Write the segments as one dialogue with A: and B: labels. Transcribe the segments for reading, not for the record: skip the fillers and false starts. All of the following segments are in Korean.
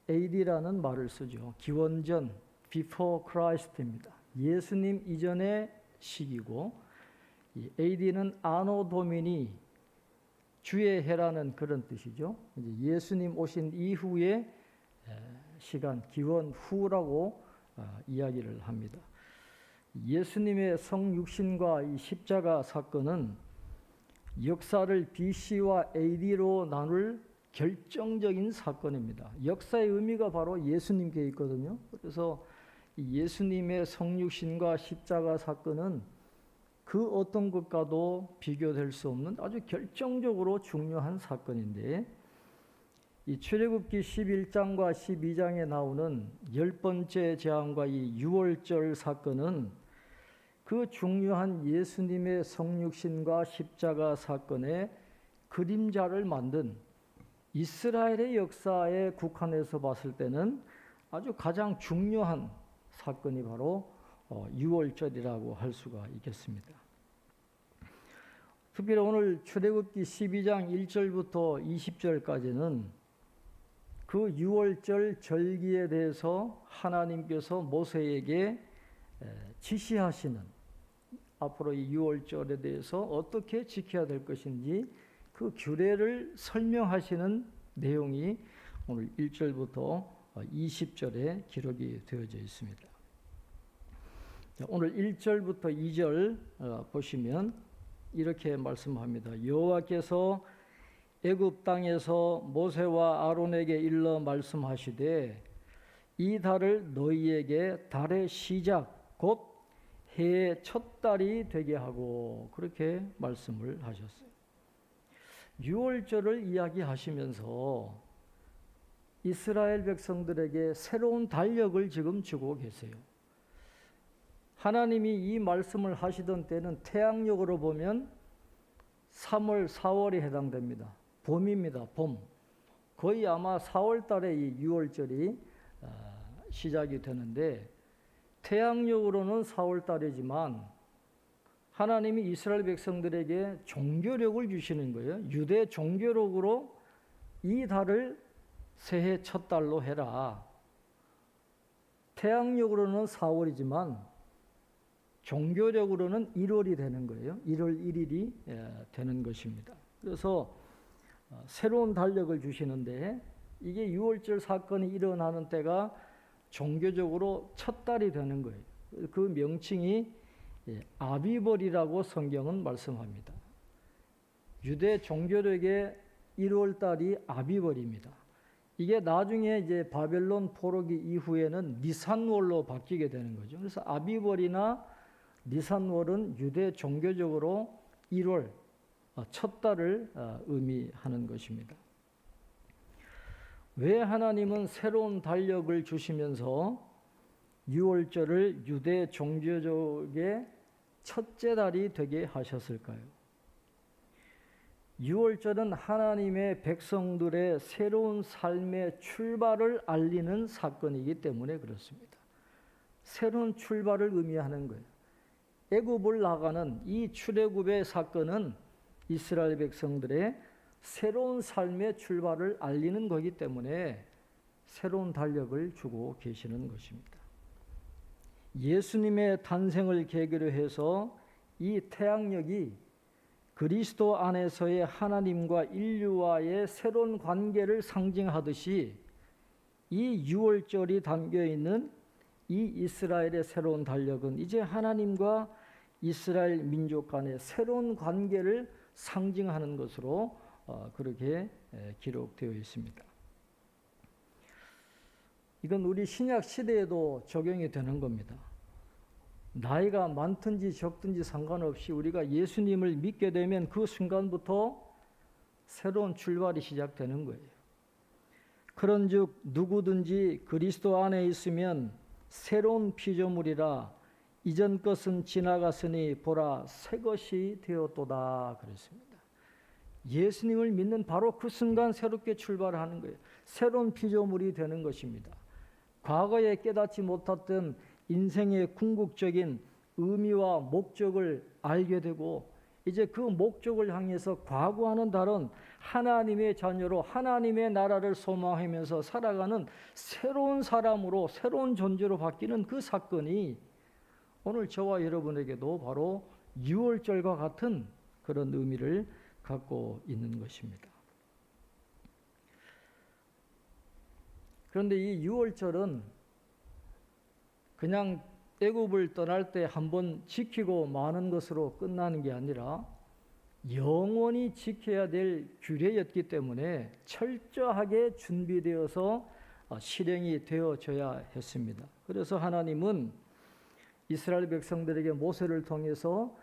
A: AD라는 말을 쓰죠. 기원전 before Christ입니다. 예수님 이전의 시기고, 이 AD는 아노 도미니, 주의 해라는 그런 뜻이죠. 이제 예수님 오신 이후의 시간, 기원 후라고 이야기를 합니다. 예수님의 성육신과 이 십자가 사건은 역사를 BC와 AD로 나눌 결정적인 사건입니다. 역사의 의미가 바로 예수님께 있거든요. 그래서 예수님의 성육신과 십자가 사건은 그 어떤 것과도 비교될 수 없는 아주 결정적으로 중요한 사건인데, 이 출애굽기 11장과 12장에 나오는 10번째 재앙과 이 유월절 사건은 그 중요한 예수님의 성육신과 십자가 사건의 그림자를 만든, 이스라엘의 역사에 국한해서 봤을 때는 아주 가장 중요한 사건이 바로 유월절이라고 할 수가 있겠습니다. 특별히 오늘 출애굽기 12장 1절부터 20절까지는 그 유월절 절기에 대해서 하나님께서 모세에게 지시하시는, 앞으로 이 유월절에 대해서 어떻게 지켜야 될 것인지 그 규례를 설명하시는 내용이 오늘 1절부터 20절에 기록이 되어져 있습니다. 오늘 1절부터 2절 보시면 이렇게 말씀합니다. 여호와께서 애굽 땅에서 모세와 아론에게 일러 말씀하시되 이 달을 너희에게 달의 시작 곧 해의 첫 달이 되게 하고, 그렇게 말씀을 하셨어요. 유월절을 이야기하시면서 이스라엘 백성들에게 새로운 달력을 지금 주고 계세요. 하나님이 이 말씀을 하시던 때는 태양력으로 보면 3월, 4월이 해당됩니다. 봄입니다. 봄. 거의 아마 4월 달에 이 유월절이 시작이 되는데, 태양력으로는 4월 달이지만 하나님이 이스라엘 백성들에게 종교력을 주시는 거예요. 유대 종교력으로 이 달을 새해 첫 달로 해라. 태양력으로는 4월이지만 종교력으로는 1월이 되는 거예요. 1월 1일이 되는 것입니다. 그래서 새로운 달력을 주시는데, 이게 유월절 사건이 일어나는 때가 종교적으로 첫 달이 되는 거예요. 그 명칭이 아비벌이라고 성경은 말씀합니다. 유대 종교력의 1월 달이 아비벌입니다. 이게 나중에 이제 바벨론 포로기 이후에는 니산월로 바뀌게 되는 거죠. 그래서 아비벌이나 니산월은 유대 종교적으로 1월 첫 달을 의미하는 것입니다. 왜 하나님은 새로운 달력을 주시면서 유월절을 유대 종교적의 첫째 달이 되게 하셨을까요? 유월절은 하나님의 백성들의 새로운 삶의 출발을 알리는 사건이기 때문에 그렇습니다. 새로운 출발을 의미하는 거예요. 애굽을 나가는 이 출애굽의 사건은 이스라엘 백성들의 새로운 삶의 출발을 알리는 거기 때문에 새로운 달력을 주고 계시는 것입니다. 예수님의 탄생을 계기로 해서 이 태양력이 그리스도 안에서의 하나님과 인류와의 새로운 관계를 상징하듯이 이 유월절이 담겨있는 이 이스라엘의 새로운 달력은 이제 하나님과 이스라엘 민족 간의 새로운 관계를 상징하는 것으로 그렇게 기록되어 있습니다. 이건 우리 신약 시대에도 적용이 되는 겁니다. 나이가 많든지 적든지 상관없이 우리가 예수님을 믿게 되면 그 순간부터 새로운 출발이 시작되는 거예요. 그런즉 누구든지 그리스도 안에 있으면 새로운 피조물이라 이전 것은 지나갔으니 보라 새 것이 되었도다 그랬습니다. 예수님을 믿는 바로 그 순간 새롭게 출발하는 거예요. 새로운 피조물이 되는 것입니다. 과거에 깨닫지 못했던 인생의 궁극적인 의미와 목적을 알게 되고 이제 그 목적을 향해서 과거와는 다른 하나님의 자녀로 하나님의 나라를 소망하면서 살아가는 새로운 사람으로 새로운 존재로 바뀌는 그 사건이 오늘 저와 여러분에게도 바로 유월절과 같은 그런 의미를 갖고 있는 것입니다. 그런데 이 유월절은 그냥 애굽을 떠날 때 한번 지키고 마는 것으로 끝나는 게 아니라 영원히 지켜야 될 규례였기 때문에 철저하게 준비되어서 실행이 되어져야 했습니다. 그래서 하나님은 이스라엘 백성들에게 모세를 통해서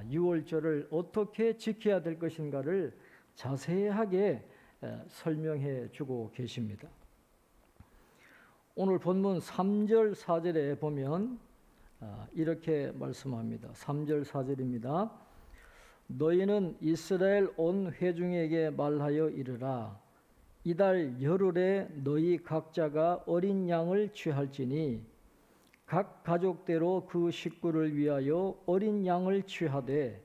A: 유월절을 어떻게 지켜야 될 것인가를 자세하게 설명해 주고 계십니다. 오늘 본문 3절 4절에 보면 이렇게 말씀합니다. 3절 4절입니다. 너희는 이스라엘 온 회중에게 말하여 이르라. 이달 열흘에 너희 각자가 어린 양을 취할지니 각 가족대로 그 식구를 위하여 어린 양을 취하되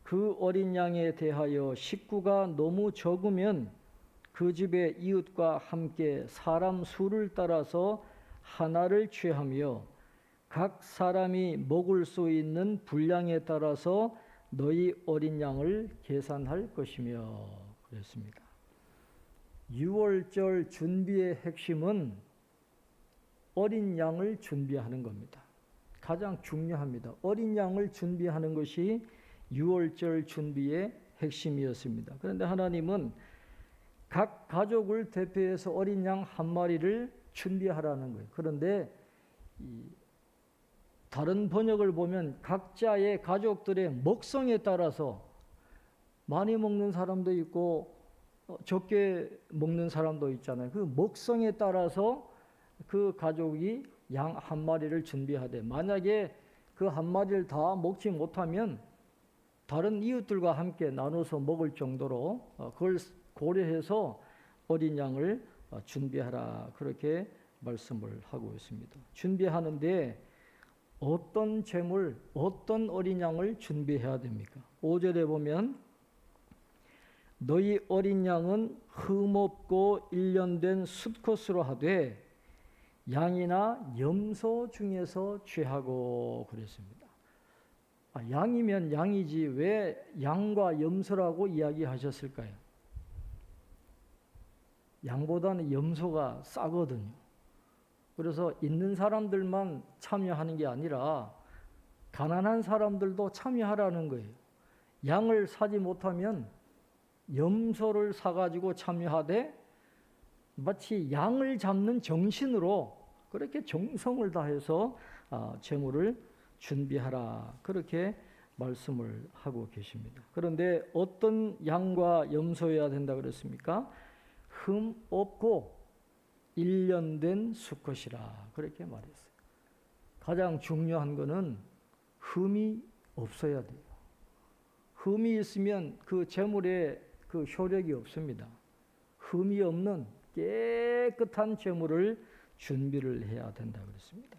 A: 그 어린 양에 대하여 식구가 너무 적으면 그 집의 이웃과 함께 사람 수를 따라서 하나를 취하며 각 사람이 먹을 수 있는 분량에 따라서 너희 어린 양을 계산할 것이며 그랬습니다. 유월절 준비의 핵심은 어린 양을 준비하는 겁니다. 가장 중요합니다. 어린 양을 준비하는 것이 유월절 준비의 핵심이었습니다. 그런데 하나님은 각 가족을 대표해서 어린 양 한 마리를 준비하라는 거예요. 그런데 다른 번역을 보면 각자의 가족들의 먹성에 따라서 많이 먹는 사람도 있고 적게 먹는 사람도 있잖아요. 그 먹성에 따라서 그 가족이 양 한 마리를 준비하되 만약에 그 한 마리를 다 먹지 못하면 다른 이웃들과 함께 나눠서 먹을 정도로 그걸 고려해서 어린 양을 준비하라 그렇게 말씀을 하고 있습니다. 준비하는데 어떤 제물, 어떤 어린 양을 준비해야 됩니까? 5절에 보면 너희 어린 양은 흠없고 일련된 숫것으로 하되 양이나 염소 중에서 취하고 그랬습니다. 양이면 양이지 왜 양과 염소라고 이야기하셨을까요? 양보다는 염소가 싸거든요. 그래서 있는 사람들만 참여하는 게 아니라 가난한 사람들도 참여하라는 거예요. 양을 사지 못하면 염소를 사가지고 참여하되 마치 양을 잡는 정신으로 그렇게 정성을 다해서 제물을 준비하라 그렇게 말씀을 하고 계십니다. 그런데 어떤 양과 염소여야 된다 그랬습니까? 흠 없고 일련된 수컷이라 그렇게 말했어요. 가장 중요한 것은 흠이 없어야 돼요. 흠이 있으면 그 제물에 그 효력이 없습니다. 흠이 없는 깨끗한 제물을 준비를 해야 된다 그랬습니다.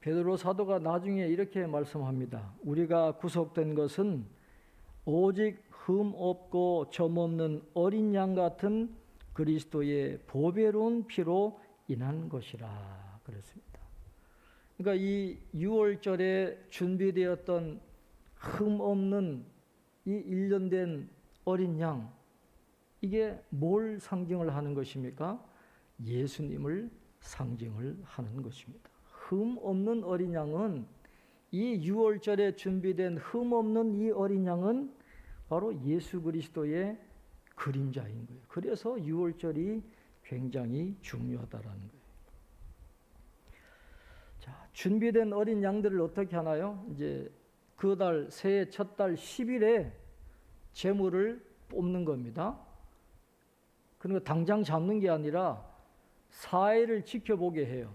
A: 베드로 사도가 나중에 이렇게 말씀합니다. 우리가 구속된 것은 오직 흠 없고 점 없는 어린 양 같은 그리스도의 보배로운 피로 인한 것이라 그랬습니다. 그러니까 이 유월절에 준비되었던 흠 없는 이 일련된 어린 양, 이게 뭘 상징을 하는 것입니까? 예수님을 상징을 하는 것입니다. 흠 없는 어린 양은 이 유월절에 준비된 흠 없는 이 어린 양은 바로 예수 그리스도의 그림자인 거예요. 그래서 유월절이 굉장히 중요하다라는 거예요. 자, 준비된 어린 양들을 어떻게 하나요? 이제 그 달 새해 첫 달 10일에 제물을 뽑는 겁니다. 그러니까 당장 잡는 게 아니라 4일을 지켜보게 해요.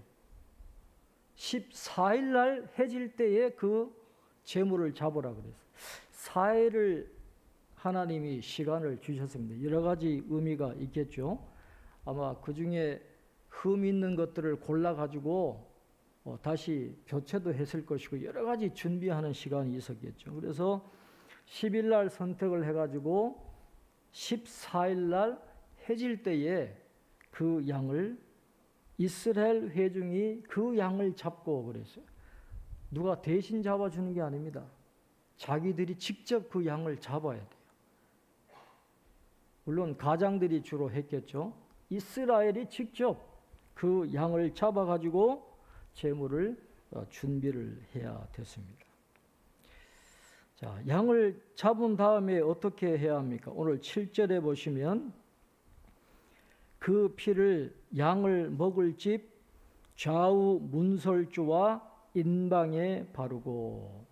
A: 14일 날 해질 때에 그 제물을 잡으라 그랬어요. 4일을 하나님이 시간을 주셨습니다. 여러 가지 의미가 있겠죠. 아마 그 중에 흠 있는 것들을 골라가지고 다시 교체도 했을 것이고 여러 가지 준비하는 시간이 있었겠죠. 그래서 10일 날 선택을 해가지고 14일 날 해질 때에 그 양을 이스라엘 회중이 그 양을 잡고 그랬어요. 누가 대신 잡아주는 게 아닙니다. 자기들이 직접 그 양을 잡아야 돼요. 물론 가장들이 주로 했겠죠. 이스라엘이 직접 그 양을 잡아가지고 제물을 준비를 해야 됐습니다. 자, 양을 잡은 다음에 어떻게 해야 합니까? 오늘 7절에 보시면 그 피를 양을 먹을 집 좌우 문설주와 인방에 바르고,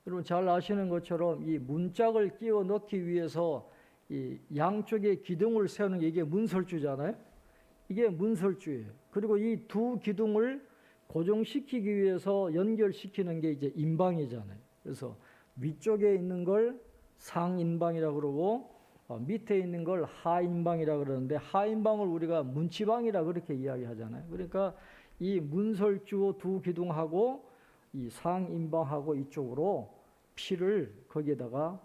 A: 여러분 잘 아시는 것처럼 이 문짝을 끼워 넣기 위해서 이 양쪽에 기둥을 세우는 게 이게 문설주잖아요. 이게 문설주예요. 그리고 이 두 기둥을 고정시키기 위해서 연결시키는 게 이제 인방이잖아요. 그래서 위쪽에 있는 걸 상인방이라고 그러고 밑에 있는 걸 하인방이라고 그러는데, 하인방을 우리가 문치방이라 그렇게 이야기하잖아요. 그러니까 이 문설주 두 기둥하고 이 상인방하고 이쪽으로 피를 거기에다가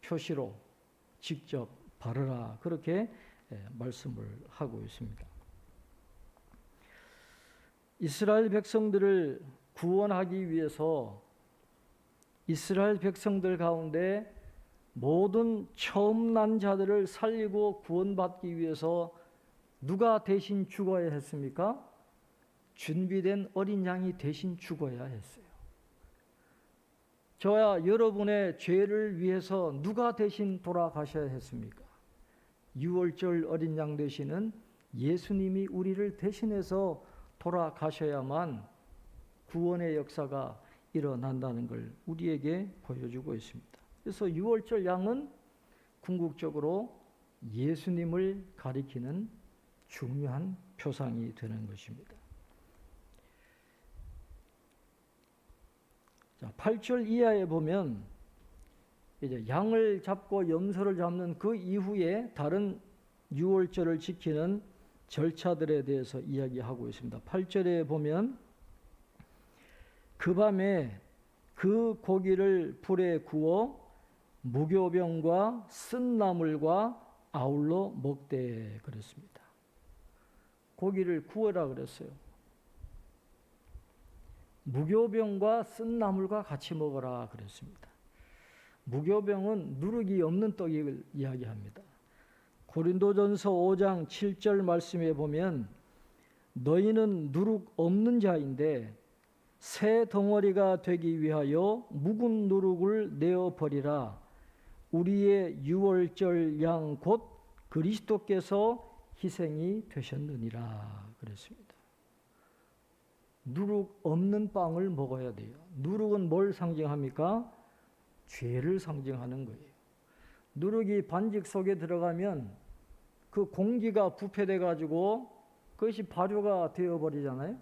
A: 표시로 직접 바르라, 그렇게 말씀을 하고 있습니다. 이스라엘 백성들을 구원하기 위해서 이스라엘 백성들 가운데 모든 처음 난 자들을 살리고 구원받기 위해서 누가 대신 죽어야 했습니까? 준비된 어린 양이 대신 죽어야 했어요. 저와 여러분의 죄를 위해서 누가 대신 돌아가셔야 했습니까? 유월절 어린 양 되시는 예수님이 우리를 대신해서 돌아가셔야만 구원의 역사가 일어난다는 걸 우리에게 보여주고 있습니다. 그래서 유월절 양은 궁극적으로 예수님을 가리키는 중요한 표상이 되는 것입니다. 자, 8절 이하에 보면 이제 양을 잡고 염소를 잡는 그 이후에 다른 유월절을 지키는 절차들에 대해서 이야기하고 있습니다. 8절에 보면 그 밤에 그 고기를 불에 구워 무교병과 쓴 나물과 아울러 먹되 그랬습니다. 고기를 구워라 그랬어요. 무교병과 쓴 나물과 같이 먹어라 그랬습니다. 무교병은 누룩이 없는 떡을 이야기합니다. 고린도전서 5장 7절 말씀에 보면 너희는 누룩 없는 자인데 새 덩어리가 되기 위하여 묵은 누룩을 내어버리라. 우리의 유월절 양 곧 그리스도께서 희생이 되셨느니라 그랬습니다. 누룩 없는 빵을 먹어야 돼요. 누룩은 뭘 상징합니까? 죄를 상징하는 거예요. 누룩이 반직 속에 들어가면 그 공기가 부패돼 가지고 그것이 발효가 되어버리잖아요.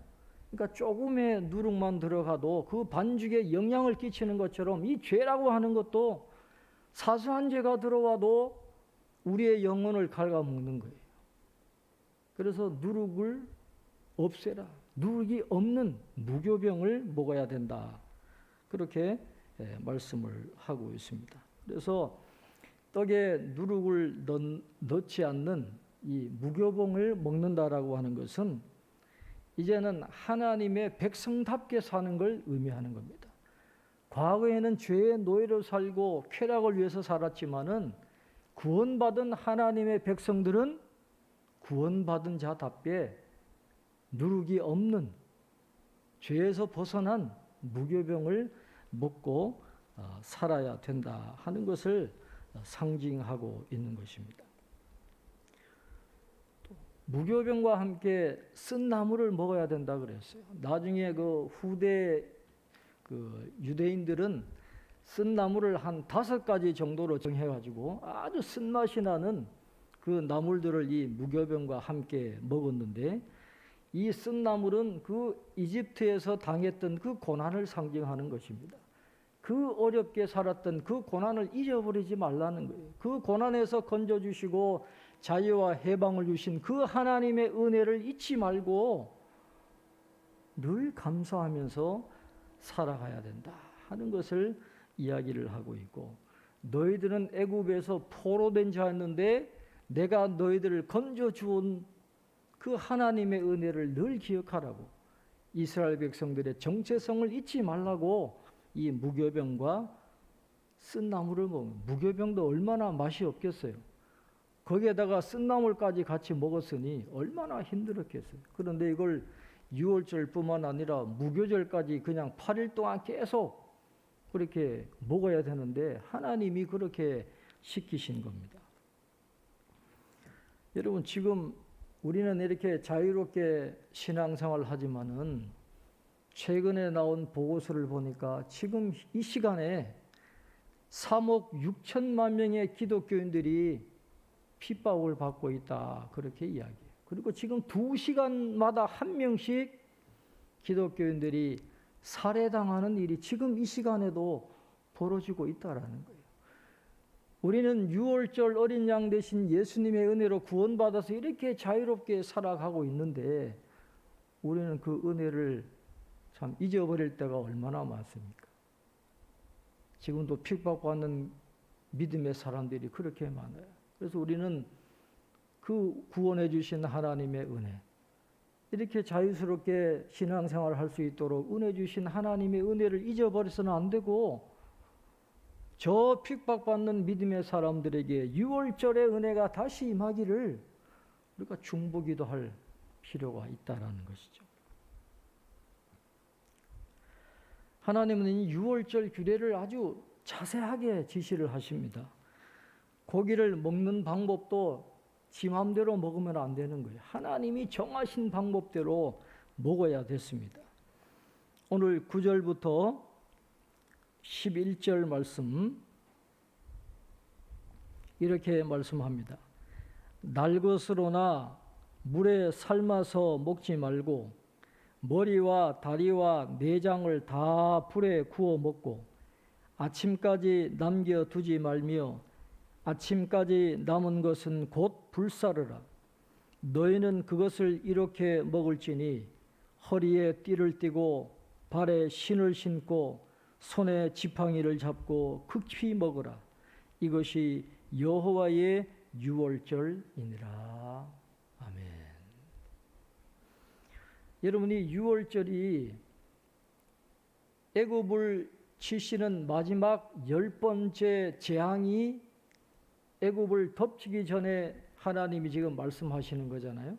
A: 그러니까 조금의 누룩만 들어가도 그 반죽에 영향을 끼치는 것처럼 이 죄라고 하는 것도 사소한 죄가 들어와도 우리의 영혼을 갉아먹는 거예요. 그래서 누룩을 없애라. 누룩이 없는 무교병을 먹어야 된다. 그렇게 말씀을 하고 있습니다. 그래서 떡에 누룩을 넣지 않는 이 무교병을 먹는다라고 하는 것은 이제는 하나님의 백성답게 사는 걸 의미하는 겁니다. 과거에는 죄의 노예로 살고 쾌락을 위해서 살았지만은 구원받은 하나님의 백성들은 구원받은 자답게 누룩이 없는 죄에서 벗어난 무교병을 먹고 살아야 된다 하는 것을 상징하고 있는 것입니다. 무교병과 함께 쓴 나물을 먹어야 된다 그랬어요. 나중에 그 후대 유대인들은 쓴 나물을 한 5가지 정도로 정해가지고 아주 쓴맛이 나는 그 나물들을 이 무교병과 함께 먹었는데, 이 쓴 나물은 그 이집트에서 당했던 그 고난을 상징하는 것입니다. 그 어렵게 살았던 그 고난을 잊어버리지 말라는 거예요. 그 고난에서 건져주시고 자유와 해방을 주신 그 하나님의 은혜를 잊지 말고 늘 감사하면서 살아가야 된다 하는 것을 이야기를 하고 있고, 너희들은 애굽에서 포로된 자였는데 내가 너희들을 건져주온 그 하나님의 은혜를 늘 기억하라고, 이스라엘 백성들의 정체성을 잊지 말라고 이 무교병과 쓴나물을 먹으면, 무교병도 얼마나 맛이 없겠어요. 거기에다가 쓴나물까지 같이 먹었으니 얼마나 힘들었겠어요. 그런데 이걸 6월절뿐만 아니라 무교절까지 그냥 8일 동안 계속 그렇게 먹어야 되는데 하나님이 그렇게 시키신 겁니다. 여러분, 지금 우리는 이렇게 자유롭게 신앙생활을 하지만은 최근에 나온 보고서를 보니까 지금 이 시간에 3억 6천만 명의 기독교인들이 핍박을 받고 있다, 그렇게 이야기해요. 그리고 지금 2시간마다 한 명씩 기독교인들이 살해당하는 일이 지금 이 시간에도 벌어지고 있다라는 거예요. 우리는 6월절 어린 양 대신 예수님의 은혜로 구원받아서 이렇게 자유롭게 살아가고 있는데 우리는 그 은혜를 참 잊어버릴 때가 얼마나 많습니까? 지금도 핍박받는 믿음의 사람들이 그렇게 많아요. 그래서 우리는 그 구원해 주신 하나님의 은혜, 이렇게 자유스럽게 신앙생활을 할 수 있도록 은혜 주신 하나님의 은혜를 잊어버려서는 안 되고, 저 핍박받는 믿음의 사람들에게 6월절의 은혜가 다시 임하기를 우리가 중보기도 할 필요가 있다라는 것이죠. 하나님은 이 6월절 규례를 아주 자세하게 지시를 하십니다. 고기를 먹는 방법도 지 마음대로 먹으면 안 되는 거예요. 하나님이 정하신 방법대로 먹어야 됐습니다. 오늘 9절부터 11절 말씀 이렇게 말씀합니다. 날 것으로나 물에 삶아서 먹지 말고 머리와 다리와 내장을 다 불에 구워 먹고 아침까지 남겨두지 말며 아침까지 남은 것은 곧 불사르라. 너희는 그것을 이렇게 먹을지니 허리에 띠를 띠고 발에 신을 신고 손에 지팡이를 잡고 극히 먹으라. 이것이 여호와의 유월절이니라. 아멘. 여러분이 유월절이 애굽을 치시는 마지막 10번째 재앙이 애굽을 덮치기 전에 하나님이 지금 말씀하시는 거잖아요.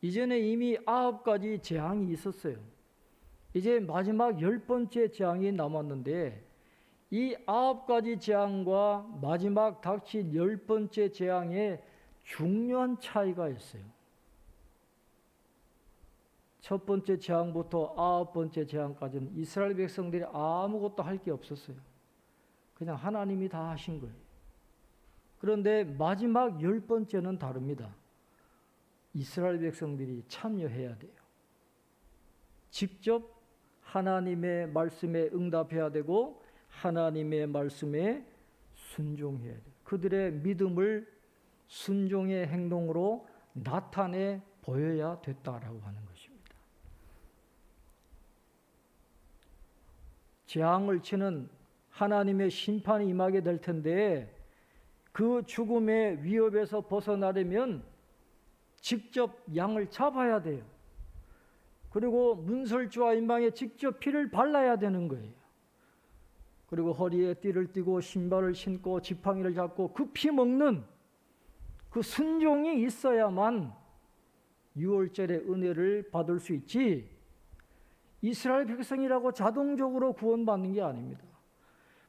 A: 이전에 이미 9가지 재앙이 있었어요. 이제 마지막 10번째 재앙이 남았는데 이 9가지 재앙과 마지막 닥친 10번째 재앙에 중요한 차이가 있어요. 첫 번째 재앙부터 9번째 재앙까지는 이스라엘 백성들이 아무것도 할 게 없었어요. 그냥 하나님이 다 하신 거예요. 그런데 마지막 10번째는 다릅니다. 이스라엘 백성들이 참여해야 돼요. 직접 하나님의 말씀에 응답해야 되고 하나님의 말씀에 순종해야 돼요. 그들의 믿음을 순종의 행동으로 나타내 보여야 됐다라고 하는 것입니다. 재앙을 치는 하나님의 심판이 임하게 될 텐데 그 죽음의 위협에서 벗어나려면 직접 양을 잡아야 돼요. 그리고 문설주와 임방에 직접 피를 발라야 되는 거예요. 그리고 허리에 띠를 띠고 신발을 신고 지팡이를 잡고 그 피 먹는 그 순종이 있어야만 6월절의 은혜를 받을 수 있지, 이스라엘 백성이라고 자동적으로 구원받는 게 아닙니다.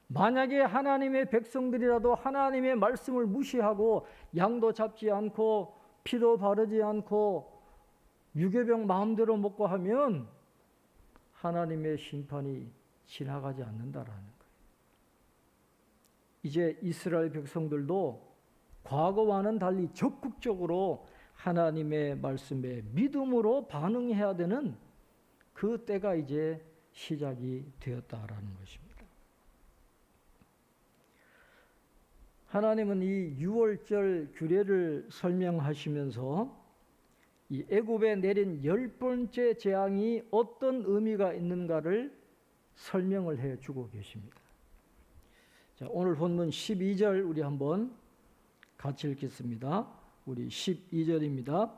A: 만약에 하나님의 백성들이라도 하나님의 말씀을 무시하고 양도 잡지 않고 피도 바르지 않고 유괴병 마음대로 먹고 하면 하나님의 심판이 지나가지 않는다라는 거예요. 이제 이스라엘 백성들도 과거와는 달리 적극적으로 하나님의 말씀에 믿음으로 반응해야 되는 그 때가 이제 시작이 되었다라는 것입니다. 하나님은 이 유월절 규례를 설명하시면서 이 애굽에 내린 10번째 재앙이 어떤 의미가 있는가를 설명을 해주고 계십니다. 자, 오늘 본문 12절 우리 한번 같이 읽겠습니다. 우리 12절입니다.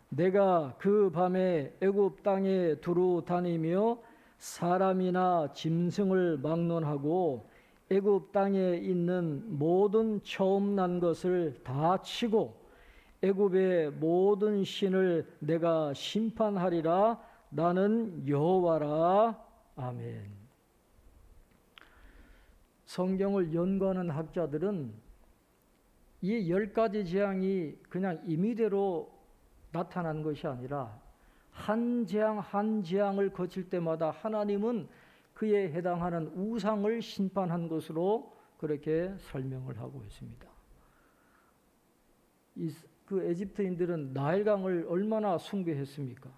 A: 내가 그 밤에 애굽 땅에 두루 다니며 사람이나 짐승을 막론하고 애굽 땅에 있는 모든 처음 난 것을 다 치고 애굽의 모든 신을 내가 심판하리라. 나는 여호와라. 아멘. 성경을 연구하는 학자들은 이 10가지 재앙이 그냥 임의대로 나타난 것이 아니라 한 재앙 한 재앙을 거칠 때마다 하나님은 그에 해당하는 우상을 심판한 것으로 그렇게 설명을 하고 있습니다. 그 에집트인들은 나일강을 얼마나 숭배했습니까?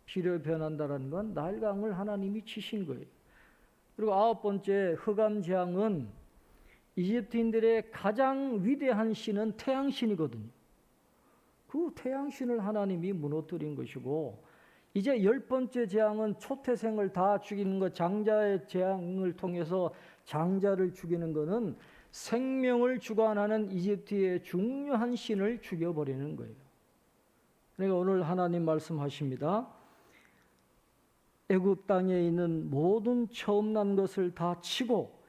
A: 피로 변한다는 건 나일강을 하나님이 치신 거예요. 그리고 9번째 흑암 재앙은 이집트인들의 가장 위대한 신은 태양신이거든요. 그 태양신을 하나님이 무너뜨린 것이고, 이제 10번째 재앙은 초태생을 다 죽이는 것, 장자의 재앙을 통해서 장자를 죽이는 것은 생명을 주관하는 이집트의 중요한 신을 죽여버리는 거예요. 그러니까 오늘 하나님 말씀하십니다. 애굽 땅에 있는 모든 처음 난 것을 다 치고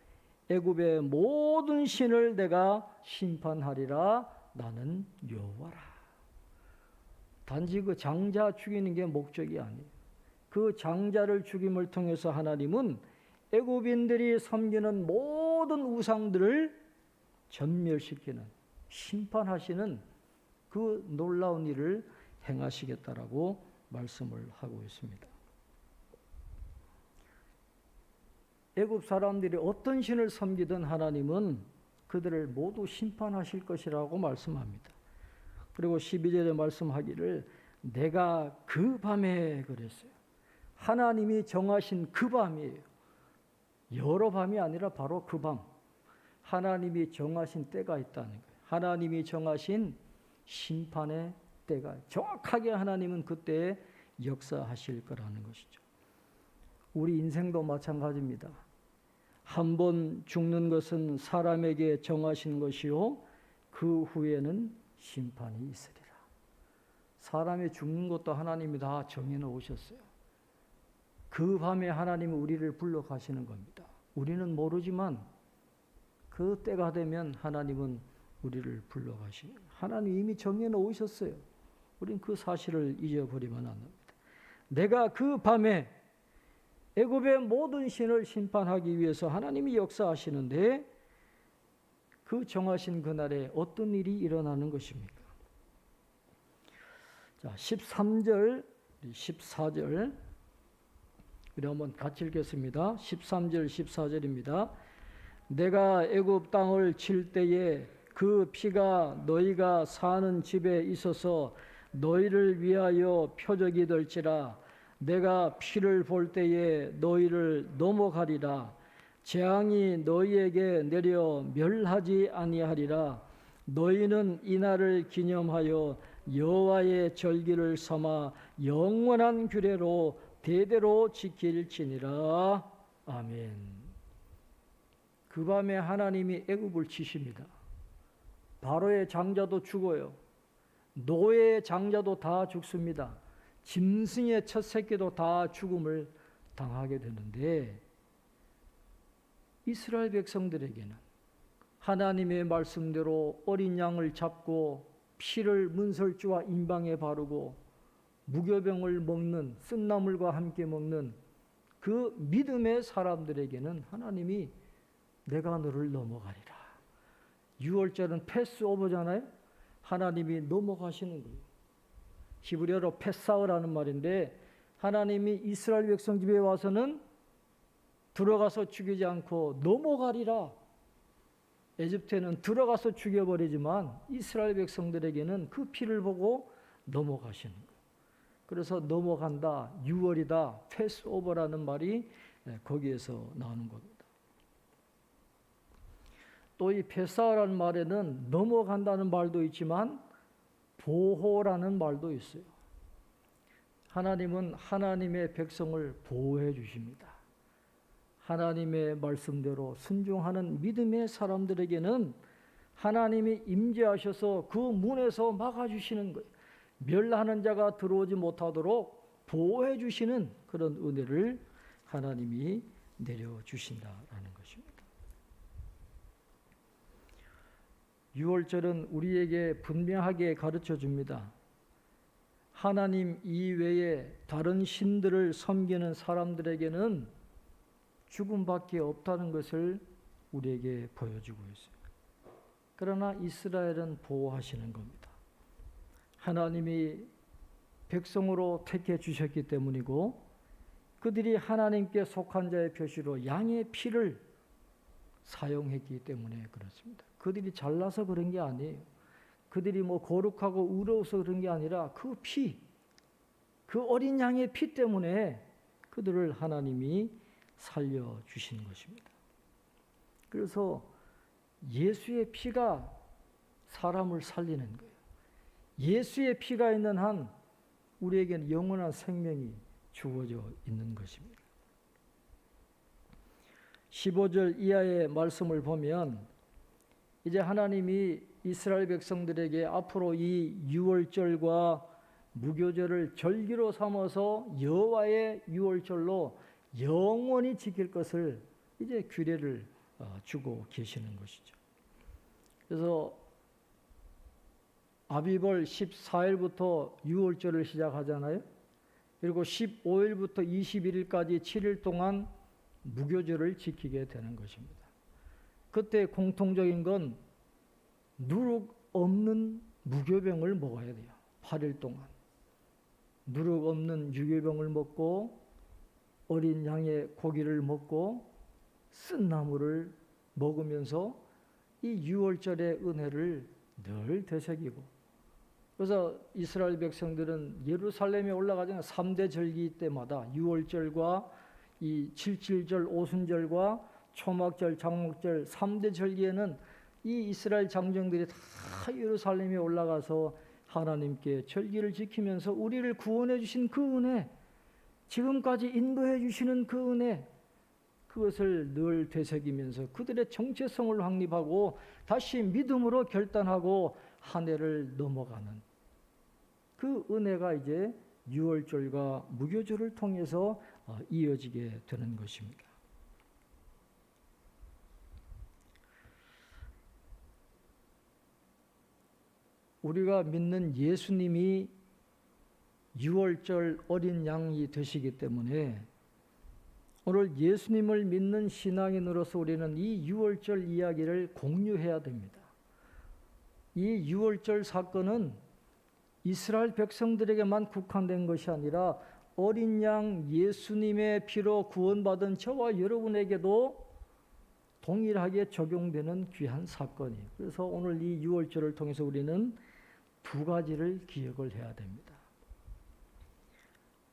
A: 애굽의 모든 신을 내가 심판하리라. 나는 여호와라. 단지 그 장자 죽이는 게 목적이 아니에요. 그 장자를 죽임을 통해서 하나님은 애굽인들이 섬기는 모든 우상들을 전멸시키는, 심판하시는 그 놀라운 일을 행하시겠다라고 말씀을 하고 있습니다. 애굽 사람들이 어떤 신을 섬기든 하나님은 그들을 모두 심판하실 것이라고 말씀합니다. 그리고 12절에 말씀하기를 내가 그 밤에 그랬어요. 하나님이 정하신 그 밤이에요. 여러 밤이 아니라 바로 그 밤. 하나님이 정하신 때가 있다는 거예요. 하나님이 정하신 심판의 때가 정확하게 하나님은 그때에 역사하실 거라는 것이죠. 우리 인생도 마찬가지입니다. 한 번 죽는 것은 사람에게 정하신 것이요 그 후에는 심판이 있으리라. 사람이 죽는 것도 하나님이 다 정해놓으셨어요. 그 밤에 하나님이 우리를 불러 가시는 겁니다. 우리는 모르지만 그 때가 되면 하나님은 우리를 불러 가시고, 하나님 이미 정해놓으셨어요. 우린 그 사실을 잊어버리면 안 됩니다. 내가 그 밤에 애굽의 모든 신을 심판하기 위해서 하나님이 역사하시는데, 그 정하신 그날에 어떤 일이 일어나는 것입니까? 자, 13절, 14절 우리 한번 같이 읽겠습니다. 13절, 14절입니다. 내가 애굽 땅을 칠 때에 그 피가 너희가 사는 집에 있어서 너희를 위하여 표적이 될지라. 내가 피를 볼 때에 너희를 넘어가리라. 재앙이 너희에게 내려 멸하지 아니하리라. 너희는 이날을 기념하여 여호와의 절기를 삼아 영원한 규례로 대대로 지킬지니라. 아멘. 그 밤에 하나님이 애굽을 치십니다. 바로의 장자도 죽어요. 노예의 장자도 다 죽습니다. 짐승의 첫 새끼도 다 죽음을 당하게 되는데, 이스라엘 백성들에게는 하나님의 말씀대로 어린 양을 잡고 피를 문설주와 인방에 바르고 무교병을 먹는, 쓴나물과 함께 먹는 그 믿음의 사람들에게는 하나님이 내가 너를 넘어가리라. 6월절은 패스오버잖아요. 하나님이 넘어가시는 거예요. 히브리어로 패사우라는 말인데, 하나님이 이스라엘 백성 집에 와서는 들어가서 죽이지 않고 넘어가리라. 에집트에는 들어가서 죽여버리지만 이스라엘 백성들에게는 그 피를 보고 넘어가시는 거예요. 그래서 넘어간다, 6월이다, 패스오버라는 말이 거기에서 나오는 겁니다. 또 이 패사라는 말에는 넘어간다는 말도 있지만 보호라는 말도 있어요. 하나님은 하나님의 백성을 보호해 주십니다. 하나님의 말씀대로 순종하는 믿음의 사람들에게는 하나님이 임재하셔서 그 문에서 막아주시는 거예요. 멸하는 자가 들어오지 못하도록 보호해 주시는 그런 은혜를 하나님이 내려주신다라는 것입니다. 유월절은 우리에게 분명하게 가르쳐 줍니다. 하나님 이외에 다른 신들을 섬기는 사람들에게는 죽음밖에 없다는 것을 우리에게 보여주고 있습니다. 그러나 이스라엘은 보호하시는 겁니다. 하나님이 백성으로 택해 주셨기 때문이고 그들이 하나님께 속한 자의 표시로 양의 피를 사용했기 때문에 그렇습니다. 그들이 잘나서 그런 게 아니에요. 그들이 뭐 거룩하고 의로워서 그런 게 아니라 그 피, 그 어린 양의 피 때문에 그들을 하나님이 살려주신 것입니다. 그래서 예수의 피가 사람을 살리는 거예요. 예수의 피가 있는 한 우리에게는 영원한 생명이 주어져 있는 것입니다. 15절 이하의 말씀을 보면 이제 하나님이 이스라엘 백성들에게 앞으로 이 유월절과 무교절을 절기로 삼아서 여호와의 유월절로 영원히 지킬 것을 이제 규례를 주고 계시는 것이죠. 그래서 아비벌 14일부터 유월절을 시작하잖아요. 그리고 15일부터 21일까지 7일 동안 무교절을 지키게 되는 것입니다. 그때 공통적인 건 누룩 없는 무교병을 먹어야 돼요. 8일 동안. 누룩 없는 유교병을 먹고 어린 양의 고기를 먹고 쓴 나물을 먹으면서 이 유월절의 은혜를 늘 되새기고 그래서 이스라엘 백성들은 예루살렘에 올라가자면 3대 절기 때마다 유월절과 이 칠칠절, 오순절과 초막절, 장목절 3대 절기에는 이 이스라엘 장정들이 다 예루살렘에 올라가서 하나님께 절기를 지키면서 우리를 구원해 주신 그 은혜, 지금까지 인도해 주시는 그 은혜, 그것을 늘 되새기면서 그들의 정체성을 확립하고 다시 믿음으로 결단하고 한 해를 넘어가는 그 은혜가 이제 유월절과 무교절을 통해서 이어지게 되는 것입니다. 우리가 믿는 예수님이 유월절 어린 양이 되시기 때문에 오늘 예수님을 믿는 신앙인으로서 우리는 이 유월절 이야기를 공유해야 됩니다. 이 유월절 사건은 이스라엘 백성들에게만 국한된 것이 아니라 어린 양 예수님의 피로 구원받은 저와 여러분에게도 동일하게 적용되는 귀한 사건이에요. 그래서 오늘 이 유월절을 통해서 우리는 두 가지를 기억을 해야 됩니다.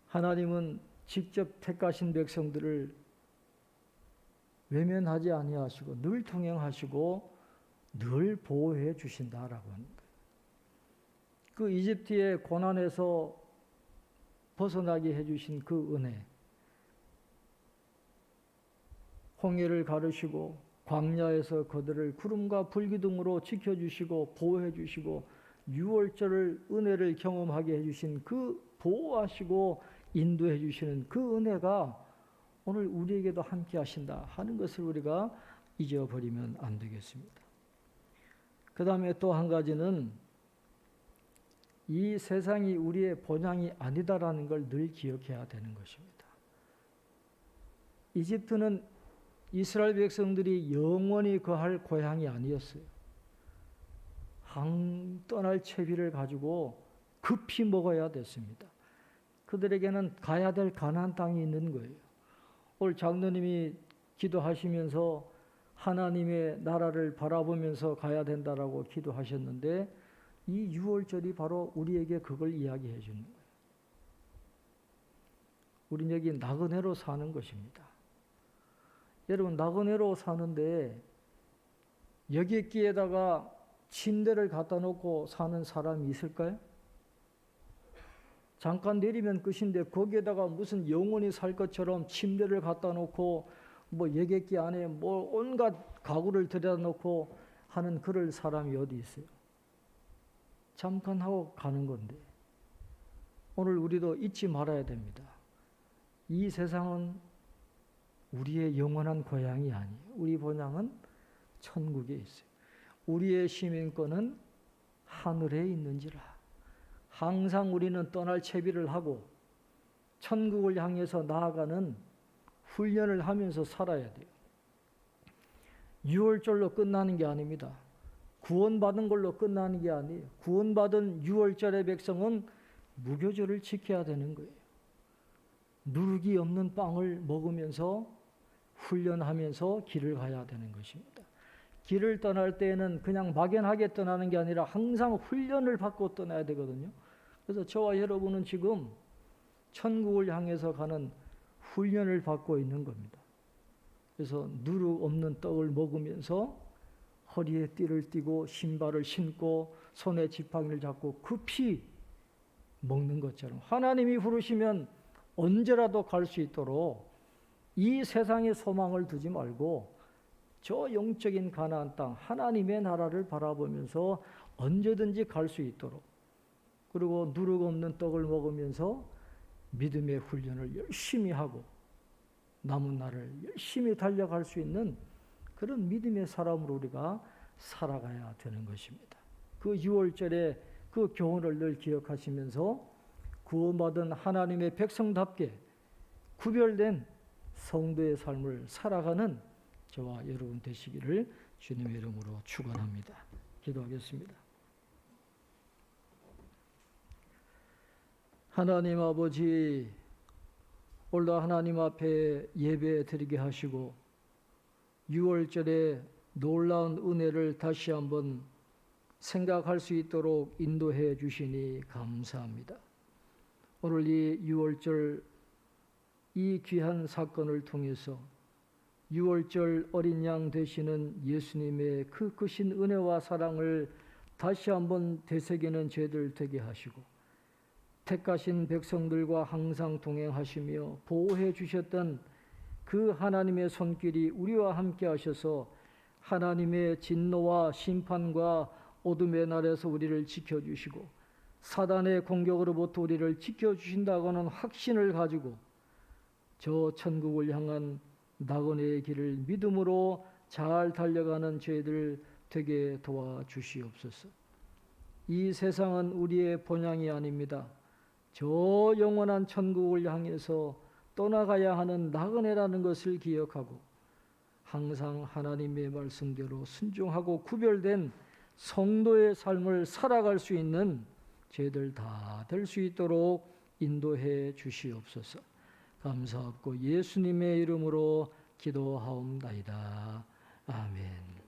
A: 하나님은 직접 택하신 백성들을 외면하지 아니하시고 늘 통행하시고 늘 보호해 주신다라고 하는 거예요. 그 이집트의 고난에서 벗어나게 해주신 그 은혜, 홍해를 가르시고 광야에서 그들을 구름과 불기둥으로 지켜주시고 보호해 주시고 유월절을 은혜를 경험하게 해주신 그 보호하시고 인도해 주시는 그 은혜가 오늘 우리에게도 함께 하신다 하는 것을 우리가 잊어버리면 안 되겠습니다. 그 다음에 또 한 가지는 이 세상이 우리의 본향이 아니다라는 걸 늘 기억해야 되는 것입니다. 이집트는 이스라엘 백성들이 영원히 거할 고향이 아니었어요. 떠날 채비를 가지고 급히 먹어야 됐습니다. 그들에게는 가야 될 가나안 땅이 있는 거예요. 오늘 장로님이 기도하시면서 하나님의 나라를 바라보면서 가야 된다라고 기도하셨는데 이 유월절이 바로 우리에게 그걸 이야기해 주는 거예요. 우린 여기 나그네로 사는 것입니다. 여러분 나그네로 사는데 여객기에다가 침대를 갖다 놓고 사는 사람이 있을까요? 잠깐 내리면 끝인데 거기에다가 무슨 영원히 살 것처럼 침대를 갖다 놓고 뭐 여객기 안에 뭐 온갖 가구를 들여다 놓고 하는 그럴 사람이 어디 있어요? 잠깐 하고 가는 건데. 오늘 우리도 잊지 말아야 됩니다. 이 세상은 우리의 영원한 고향이 아니에요. 우리 본향은 천국에 있어요. 우리의 시민권은 하늘에 있는지라. 항상 우리는 떠날 채비를 하고 천국을 향해서 나아가는 훈련을 하면서 살아야 돼요. 6월절로 끝나는 게 아닙니다. 구원받은 걸로 끝나는 게 아니에요. 구원받은 6월절의 백성은 무교절을 지켜야 되는 거예요. 누룩이 없는 빵을 먹으면서 훈련하면서 길을 가야 되는 것입니다. 길을 떠날 때에는 그냥 막연하게 떠나는 게 아니라 항상 훈련을 받고 떠나야 되거든요. 그래서 저와 여러분은 지금 천국을 향해서 가는 훈련을 받고 있는 겁니다. 그래서 누룩 없는 떡을 먹으면서 허리에 띠를 띠고 신발을 신고 손에 지팡이를 잡고 급히 먹는 것처럼 하나님이 부르시면 언제라도 갈 수 있도록 이 세상의 소망을 두지 말고 저 영적인 가나안 땅 하나님의 나라를 바라보면서 언제든지 갈 수 있도록, 그리고 누룩 없는 떡을 먹으면서 믿음의 훈련을 열심히 하고 남은 날을 열심히 달려갈 수 있는 그런 믿음의 사람으로 우리가 살아가야 되는 것입니다. 그 6월절에 그 교훈을 늘 기억하시면서 구원받은 하나님의 백성답게 구별된 성도의 삶을 살아가는 저와 여러분 되시기를 주님의 이름으로 축원합니다. 기도하겠습니다. 하나님 아버지, 오늘 하나님 앞에 예배 드리게 하시고 6월절에 놀라운 은혜를 다시 한번 생각할 수 있도록 인도해 주시니 감사합니다. 오늘 이 6월절 이 귀한 사건을 통해서 6월절 어린 양 되시는 예수님의 그 크신 은혜와 사랑을 다시 한번 되새기는 죄들 되게 하시고 택하신 백성들과 항상 동행하시며 보호해 주셨던 그 하나님의 손길이 우리와 함께 하셔서 하나님의 진노와 심판과 어둠의 날에서 우리를 지켜주시고 사단의 공격으로부터 우리를 지켜주신다고는 확신을 가지고 저 천국을 향한 낙원의 길을 믿음으로 잘 달려가는 저희들 되게 도와주시옵소서. 이 세상은 우리의 본향이 아닙니다. 저 영원한 천국을 향해서 떠나가야 하는 나그네라는 것을 기억하고 항상 하나님의 말씀대로 순종하고 구별된 성도의 삶을 살아갈 수 있는 저희들 다 될 수 있도록 인도해 주시옵소서. 감사하고 예수님의 이름으로 기도하옵나이다. 아멘.